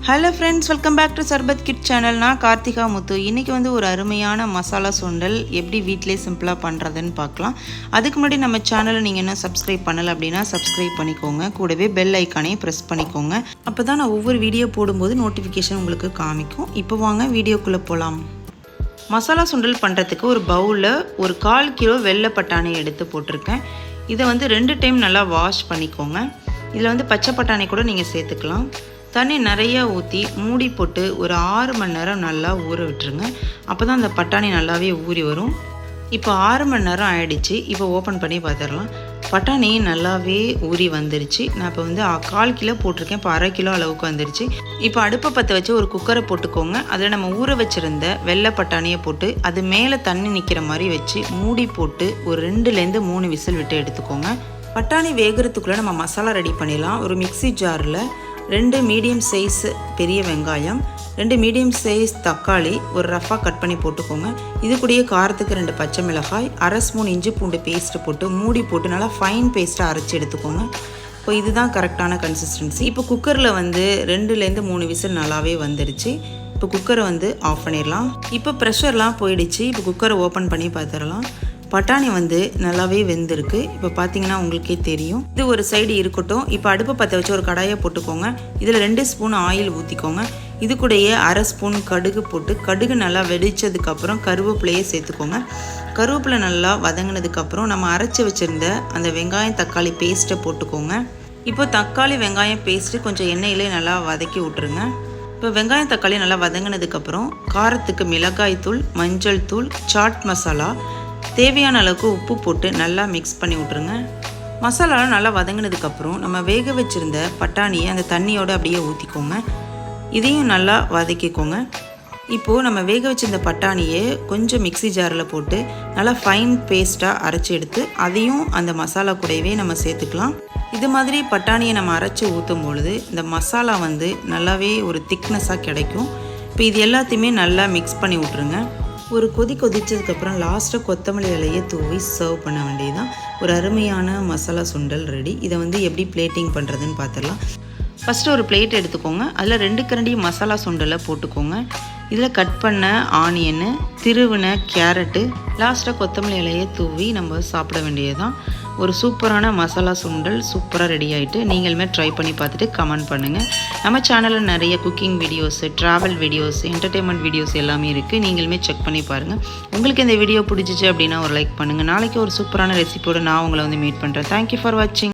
Hello friends, welcome back to Sarbathkids channel. நான் கார்த்திகா முத்து. இன்னைக்கு வந்து ஒரு அருமையான மசாலா சுண்டல் எப்படி வீட்லயே சிம்பிளா பண்றதுன்னு பார்க்கலாம். அதுக்கு முன்னாடி நம்ம சேனலை நீங்க என்ன சப்ஸ்கிரைப் பண்ணல அப்படினா சப்ஸ்கிரைப் பண்ணிக்கோங்க. கூடவே பெல் ஐகானையும் பிரஸ் பண்ணிக்கோங்க. அப்பதான் நான் ஒவ்வொரு வீடியோ போடும்போது நோட்டிஃபிகேஷன் உங்களுக்கு காமிக்கும். இப்போ வாங்க வீடியோக்குள்ள போலாம். மசாலா சுண்டல் பண்றதுக்கு ஒரு பவுல்ல ஒரு 1/4 கிலோ வெள்ளை பட்டாணி எடுத்து போட்டுருக்கேன். இதை வந்து 2 டைம் நல்லா வாஷ் பண்ணிக்கோங்க. இதில் வந்து பச்சை பட்டாணி கூட நீங்கள் சேர்த்துக்கலாம். தண்ணி நிறையா ஊற்றி மூடி போட்டு ஒரு 6 மணி நேரம் நல்லா ஊற விட்டுருங்க. அப்போ தான் அந்த பட்டாணி நல்லாவே ஊறி வரும். இப்போ 6 மணி நேரம் ஆயிடுச்சு. இப்போ ஓப்பன் பண்ணி பார்த்துடலாம். பட்டாணி நல்லாவே ஊறி வந்துருச்சு. நான் இப்போ வந்து 1/4 கிலோ போட்டிருக்கேன். இப்போ 1/2 கிலோ அளவுக்கு வந்துருச்சு. இப்போ அடுப்பை பற்ற வச்சு ஒரு குக்கரை போட்டுக்கோங்க. அதில் நம்ம ஊற வச்சுருந்த வெள்ளை பட்டாணியை போட்டு அது மேலே தண்ணி நிற்கிற மாதிரி வச்சு மூடி போட்டு ஒரு 2லேருந்து 3 விசில் விட்டு எடுத்துக்கோங்க. பட்டாணி வேகிறதுக்குள்ளே நம்ம மசாலா ரெடி பண்ணிடலாம். ஒரு மிக்சி ஜாரில் 2 மீடியம் சைஸ் பெரிய வெங்காயம், 2 மீடியம் சைஸ் தக்காளி ஒரு ரஃபாக கட் பண்ணி போட்டுக்கோங்க. இது கூடயே காரத்துக்கு 2 பச்சை மிளகாய், 1/2 ஸ்பூன் இஞ்சி பூண்டு பேஸ்ட்டு போட்டு மூடி போட்டு நல்லா ஃபைன் பேஸ்ட்டாக அரைச்சி எடுத்துக்கோங்க. இப்போ இதுதான் கரெக்டான கன்சிஸ்டன்சி. இப்போ குக்கரில் வந்து 2லேருந்து 3 விசில் நல்லாவே வந்துடுச்சு. இப்போ குக்கரை வந்து ஆஃப் பண்ணிடலாம். இப்போ ப்ரெஷர்லாம் போயிடுச்சு. இப்போ குக்கரை ஓப்பன் பண்ணி பார்த்துடலாம். பட்டாணி வந்து நல்லாவே வெந்திருக்கு. இப்போ பார்த்தீங்கன்னா உங்களுக்கே தெரியும். இது ஒரு சைடு இருக்கட்டும். இப்போ அடுப்பை பற்ற வச்சு ஒரு கடாயை போட்டுக்கோங்க. இதில் 2 ஸ்பூன் ஆயில் ஊற்றிக்கோங்க. இது கூடயே 1/2 ஸ்பூன் கடுகு போட்டு கடுகு நல்லா வெடித்ததுக்கப்புறம் கருவேப்பிலையே சேர்த்துக்கோங்க. கருவேப்பிலை நல்லா வதங்கினதுக்கப்புறம் நம்ம அரைச்சி வச்சுருந்த அந்த வெங்காயம் தக்காளி பேஸ்ட்டை போட்டுக்கோங்க. இப்போ தக்காளி வெங்காயம் பேஸ்ட்டு கொஞ்சம் எண்ணெயிலே நல்லா வதக்கி விட்ருங்க. இப்போ வெங்காயம் தக்காளி நல்லா வதங்கினதுக்கப்புறம் காரத்துக்கு மிளகாய் தூள், மஞ்சள் தூள், சாட் மசாலா, தேவையான அளவுக்கு உப்பு போட்டு நல்லா மிக்ஸ் பண்ணி விட்ருங்க. மசாலாலாம் நல்லா வதங்கினதுக்கப்புறம் நம்ம வேக வச்சுருந்த பட்டாணியை அந்த தண்ணியோடு அப்படியே ஊற்றிக்கோங்க. இதையும் நல்லா வதக்கிக்கோங்க. இப்போது நம்ம வேக வச்சுருந்த பட்டாணியை கொஞ்சம் மிக்சி ஜாரில் போட்டு நல்லா ஃபைன் பேஸ்ட்டாக அரைச்சி எடுத்து அதையும் அந்த மசாலா கூடவே நம்ம சேர்த்துக்கலாம். இது மாதிரி பட்டாணியை நம்ம அரைச்சி ஊற்றும் பொழுது இந்த மசாலா வந்து நல்லாவே ஒரு திக்னஸாக கிடைக்கும். இப்போ இது எல்லாத்தையுமே நல்லா மிக்ஸ் பண்ணி விட்ருங்க. ஒரு கொதிச்சதுக்கப்புறம் லாஸ்ட்டாக கொத்தமல்லி இலையை தூவி சர்வ் பண்ண வேண்டியதுதான். ஒரு அருமையான மசாலா சுண்டல் ரெடி. இதை வந்து எப்படி பிளேட்டிங் பண்ணுறதுன்னு பார்த்துடலாம். ஃபஸ்ட்டு ஒரு பிளேட் எடுத்துக்கோங்க. அதில் 2 கரண்டி மசாலா சுண்டலை போட்டுக்கோங்க. இதில் கட் பண்ண ஆனியனு, திருவின கேரட்டு, லாஸ்ட்டாக கொத்தமல்லி இலையை தூவி நம்ம சாப்பிட வேண்டியதுதான். ஒரு சூப்பரான மசாலா சுண்டல் சூப்பராக ரெடி ஆகிட்டு நீங்களுமே ட்ரை பண்ணி பார்த்துட்டு கமெண்ட் பண்ணுங்கள். நம்ம சேனலில் நிறைய cooking videos, travel videos, entertainment videos எல்லாமே இருக்குது. நீங்களுமே செக் பண்ணி பாருங்கள். உங்களுக்கு இந்த வீடியோ பிடிச்சிச்சு அப்படின்னா ஒரு லைக் பண்ணுங்கள். நாளைக்கு ஒரு சூப்பரான ரெசிபியோடு நான் உங்களை வந்து மீட் பண்ணுறேன். தேங்க்யூ ஃபார் வாட்சிங்.